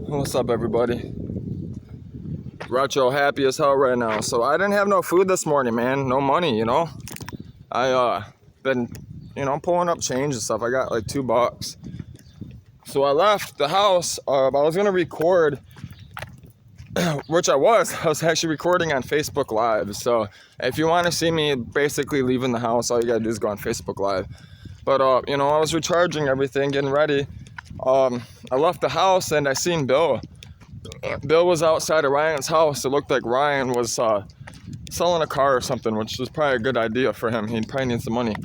What's up, everybody? Retro happy as hell right now. So I didn't have no food this morning, man. No money, you know. I been, pulling up change and stuff. I got like $2. So I left the house. I was gonna record, which I was actually recording on Facebook Live. So if you want to see me basically leaving the house, all you gotta do is go on Facebook Live. But I was recharging everything, getting ready. I left the house and I seen Bill. Bill was outside of Ryan's house. It looked like Ryan was selling a car or something, which was probably a good idea for him. He probably needs some money.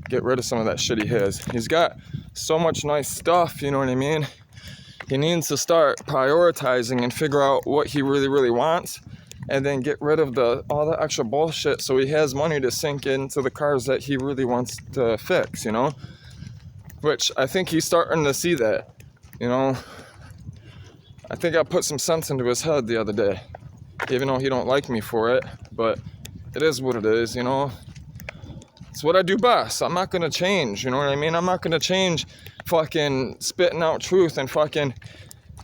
Get rid of some of that shit he has. He's got so much nice stuff, you know what I mean? He needs to start prioritizing and figure out what he really, really wants, and then get rid of all the extra bullshit so he has money to sink into the cars that he really wants to fix, you know? Which I think he's starting to see that, you know? I think I put some sense into his head the other day, even though he don't like me for it, but it is what it is, you know? It's what I do best. I'm not gonna change, you know what I mean? I'm not gonna change fucking spitting out truth and fucking...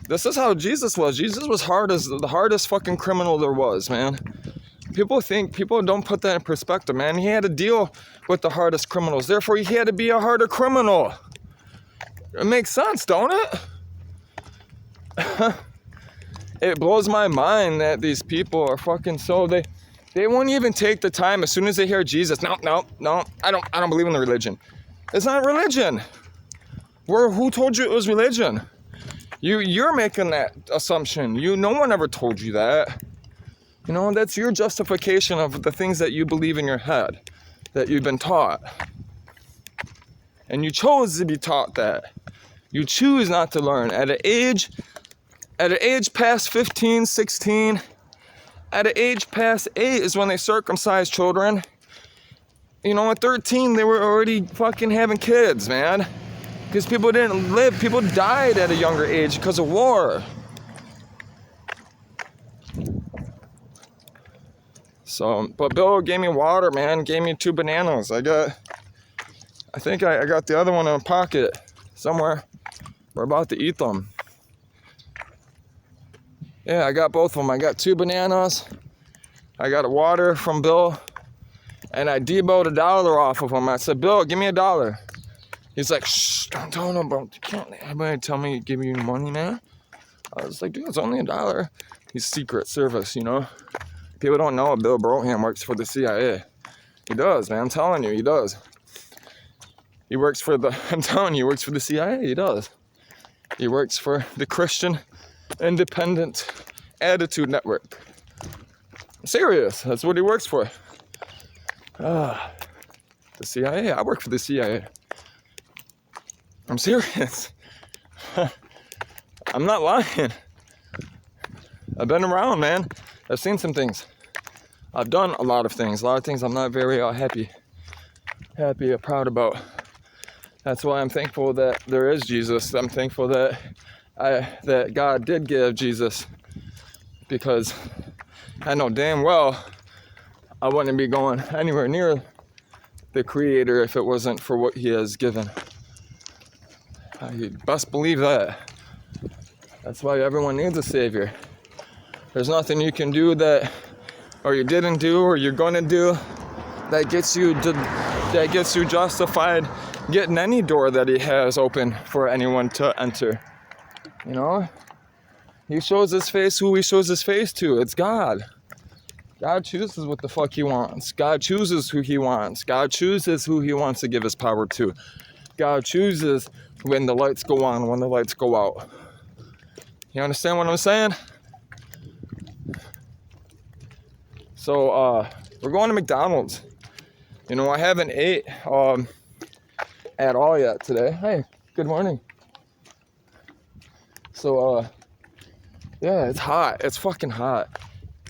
This is how Jesus was. Jesus was the hardest fucking criminal there was, man. People don't put that in perspective, man. He had to deal with the hardest criminals. Therefore, he had to be a harder criminal. It makes sense, don't it? It blows my mind that these people are fucking they won't even take the time as soon as they hear Jesus. No, I don't believe in the religion. It's not religion. Who told you it was religion? You're making that assumption. No one ever told you that. You know, that's your justification of the things that you believe in your head, that you've been taught. And you chose to be taught that. You choose not to learn. At an age past 15, 16, at an age past 8 is when they circumcise children. You know, at 13, they were already fucking having kids, man. Because people didn't live. People died at a younger age because of war. So, but Bill gave me water, man. Gave me 2 bananas. I think I got the other one in my pocket somewhere. We're about to eat them. Yeah, I got both of them. I got 2 bananas. I got a water from Bill. And I deboed $1 off of him. I said, Bill, give me $1. He's like, shh, don't tell him about, you can't anybody tell me give you money, man. I was like, dude, it's only $1. He's Secret Service, you know. People don't know Bill Broham works for the CIA. He does, man. I'm telling you, he does. I'm telling you, he works for the CIA. He does. He works for the Christian Independent Attitude Network. I'm serious. That's what he works for. The CIA. I work for the CIA. I'm serious. I'm not lying. I've been around, man. I've seen some things. I've done a lot of things. I'm not very happy or proud about. That's why I'm thankful that there is Jesus. I'm thankful that God did give Jesus, because I know damn well I wouldn't be going anywhere near the Creator if it wasn't for what He has given. You best believe that. That's why everyone needs a Savior. There's nothing you can do or you didn't do, or you're gonna do that gets you justified getting any door that He has open for anyone to enter. You know, He shows His face who He shows His face to. It's God. God chooses what the fuck He wants. God chooses who He wants. God chooses who He wants to give His power to. God chooses when the lights go on, when the lights go out. You understand what I'm saying? So, we're going to McDonald's. You know, I haven't ate at all yet today. Hey, good morning. So, yeah, it's hot. It's fucking hot.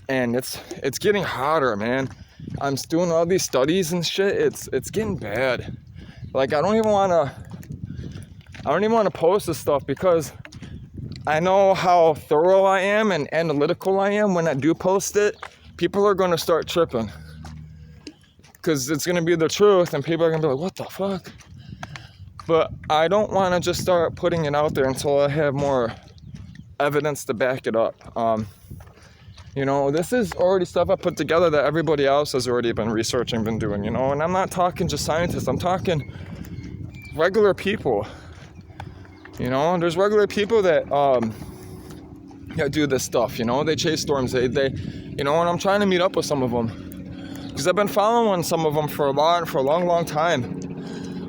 And it's getting hotter, man. I'm doing all these studies and shit. It's getting bad. Like, I don't even want to post this stuff, because I know how thorough I am and analytical I am when I do post it. People are going to start tripping, because it's going to be the truth, and people are going to be like, what the fuck? But I don't want to just start putting it out there until I have more evidence to back it up. You know, this is already stuff I put together that everybody else has already been researching, been doing, you know, and I'm not talking just scientists, I'm talking regular people. You know, there's regular people that do this stuff, you know, they chase storms, they you know, and I'm trying to meet up with some of them because I've been following some of them for a long time.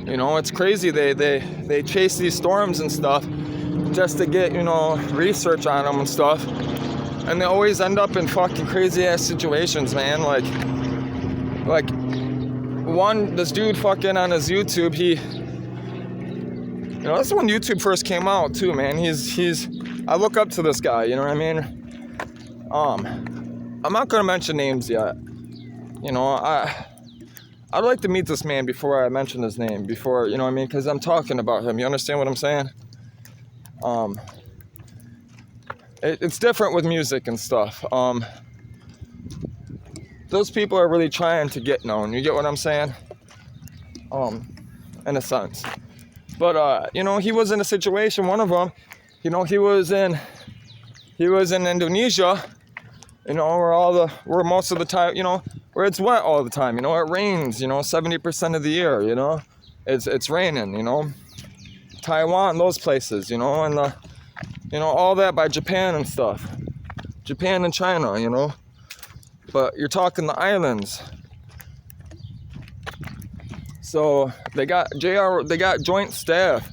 You know, it's crazy, they chase these storms and stuff just to get, you know, research on them and stuff. And they always end up in fucking crazy ass situations, man. Like this dude fucking on his YouTube, you know, that's when YouTube first came out too, man. I look up to this guy, you know what I mean? I'm not gonna mention names yet. You know, I'd like to meet this man before I mention his name, before, you know what I mean? Because I'm talking about him, you understand what I'm saying? It's different with music and stuff. Those people are really trying to get known. You get what I'm saying? In a sense. But you know, he was in a situation. One of them, you know, he was in Indonesia. You know, where most of the time, you know, where it's wet all the time. You know, it rains. You know, 70% of the year. You know, it's raining. You know, Taiwan, those places. You know, and you know, all that by Japan and stuff. Japan and China, you know. But you're talking the islands. So they got joint staff,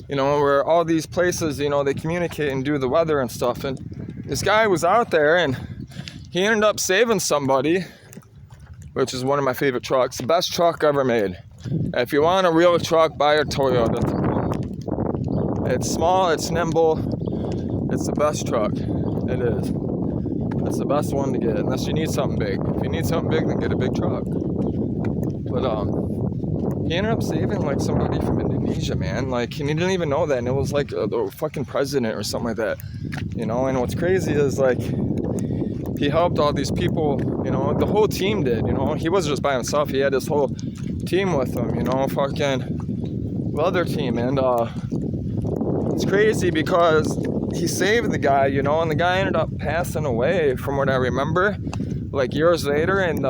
you know, where all these places, you know, they communicate and do the weather and stuff. And this guy was out there and he ended up saving somebody, which is one of my favorite trucks. The best truck ever made. If you want a real truck, buy a Toyota. It's small, it's nimble. It's the best truck. It is. It's the best one to get, unless you need something big. If you need something big, then get a big truck. But he ended up saving like somebody from Indonesia, man. Like, and he didn't even know that, and it was like the fucking president or something like that. You know, and what's crazy is like he helped all these people. You know, the whole team did. You know, he wasn't just by himself. He had his whole team with him. You know, fucking other team, and it's crazy because he saved the guy, you know, and the guy ended up passing away from what I remember, like years later, and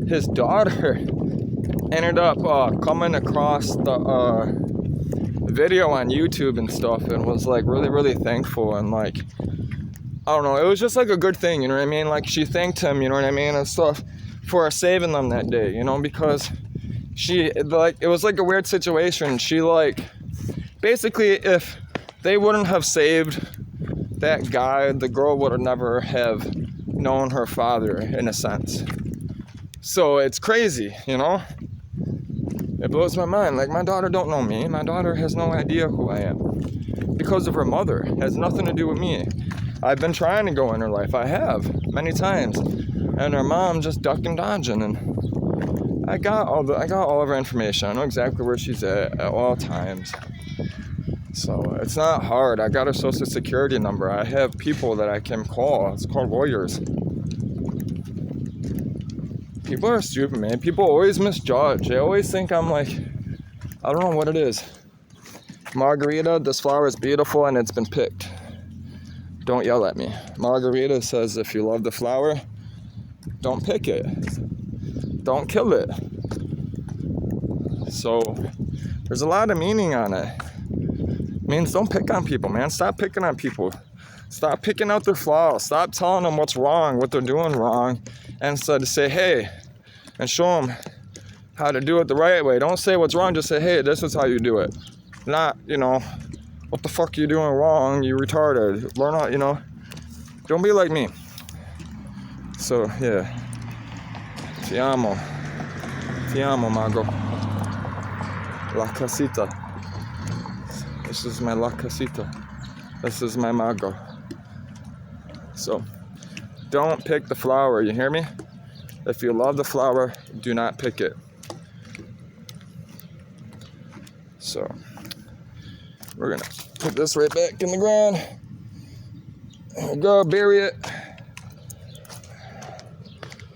his daughter ended up coming across the video on YouTube and stuff and was like really thankful, and like, I don't know, it was just like a good thing, you know what I mean? Like, she thanked him, you know what I mean, and stuff for saving them that day, you know, because it was like a weird situation. She like, basically, if they wouldn't have saved that guy, the girl would have never have known her father, in a sense. So it's crazy, you know? It blows my mind. Like, my daughter don't know me. My daughter has no idea who I am. Because of her mother. It has nothing to do with me. I've been trying to go in her life. I have, many times. And her mom just ducking, dodging, and I got all of her information. I know exactly where she's at all times. So it's not hard. I got her social security number. I have people that I can call. It's called lawyers. People are stupid, man. People always misjudge. They always think I'm like, I don't know what it is. Margarita, this flower is beautiful and it's been picked. Don't yell at me. Margarita says if you love the flower, don't pick it. Don't kill it. So there's a lot of meaning on it. Means don't pick on people, man. Stop picking on people. Stop picking out their flaws. Stop telling them what's wrong, what they're doing wrong. And instead to say, hey, and show them how to do it the right way. Don't say what's wrong. Just say, hey, this is how you do it. Not, you know, what the fuck are you doing wrong? You retarded. Learn how, you know. Don't be like me. So, yeah. Ti amo. Ti amo, Mago. La casita. This is my La Casita. This is my Mago. So, don't pick the flower, you hear me? If you love the flower, do not pick it. So, we're gonna put this right back in the ground. There we go, bury it.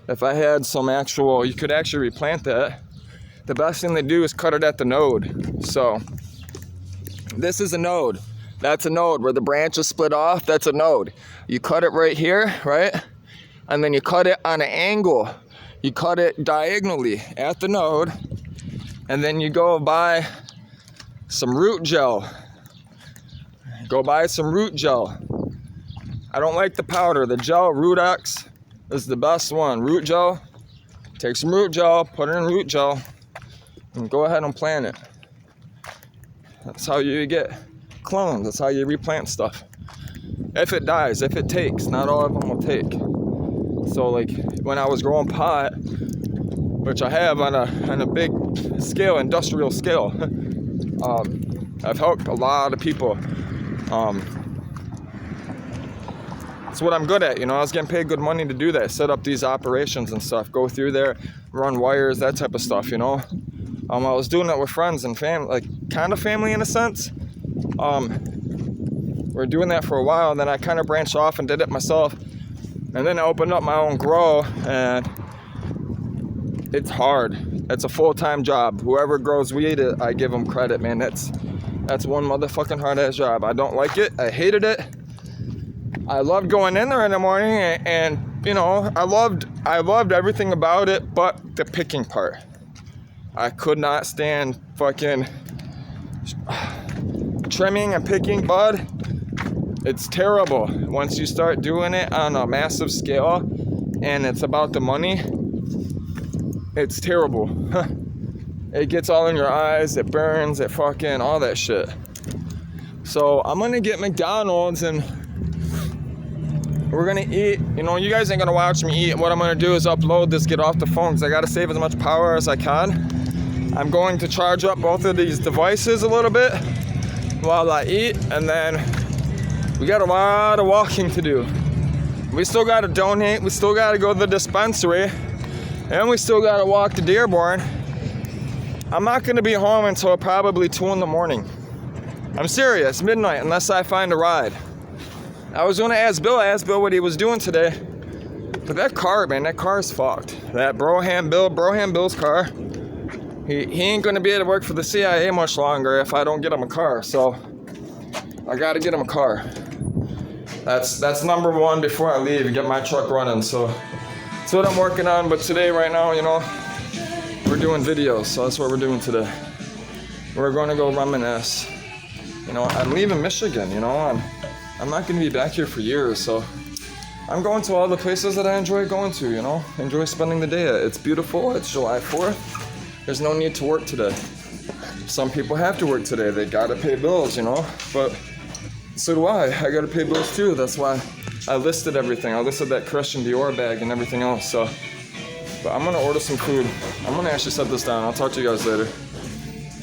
If I had some actual, you could actually replant that. The best thing to do is cut it at the node. So, this is a node. That's a node. Where the branch is split off, that's a node. You cut it right here, right? And then you cut it on an angle. You cut it diagonally at the node. And then you go buy some root gel. Go buy some root gel. I don't like the powder. The gel, Root X, is the best one. Root gel. Take some root gel, put it in root gel, and go ahead and plant it. That's how you get clones. That's how you replant stuff. If it dies, if it takes, not all of them will take. So like when I was growing pot, which I have on a big scale, industrial scale, I've helped a lot of people. It's what I'm good at, you know. I was getting paid good money to do that, set up these operations and stuff, go through there, run wires, that type of stuff, you know. I was doing it with friends and family, like kind of family in a sense. We're doing that for a while, and then I kind of branched off and did it myself. And then I opened up my own grow, and it's hard. It's a full-time job. Whoever grows weed, I give them credit, man. That's one motherfucking hard-ass job. I don't like it. I hated it. I loved going in there in the morning, and you know, I loved everything about it, but the picking part. I could not stand fucking trimming and picking bud. It's terrible. Once you start doing it on a massive scale and it's about the money, it's terrible. It gets all in your eyes, it burns, it fucking all that shit. So I'm gonna get McDonald's and we're gonna eat. You know, you guys ain't gonna watch me eat. What I'm gonna do is upload this, get off the phone, because I gotta save as much power as I can. I'm going to charge up both of these devices a little bit while I eat, and then we got a lot of walking to do. We still gotta donate, we still gotta go to the dispensary, and we still gotta walk to Dearborn. I'm not gonna be home until probably 2 in the morning. I'm serious, midnight, unless I find a ride. I was gonna ask Bill what he was doing today, but that car, man, that car is fucked. That Broham Bill's car, he ain't gonna be able to work for the CIA much longer if I don't get him a car, so I gotta get him a car. That's number one before I leave and get my truck running, so that's what I'm working on. But today, right now, you know, we're doing videos, so that's what we're doing today. We're gonna go reminisce. You know, I'm leaving Michigan, you know, I'm not gonna be back here for years, so I'm going to all the places that I enjoy going to, you know, enjoy spending the day at. It's beautiful, it's July 4th. There's no need to work today. Some people have to work today, they gotta pay bills, you know, but so do I gotta pay bills too. That's why I listed everything. I listed that Christian Dior bag and everything else, so. But I'm gonna order some food. I'm gonna actually set this down. I'll talk to you guys later.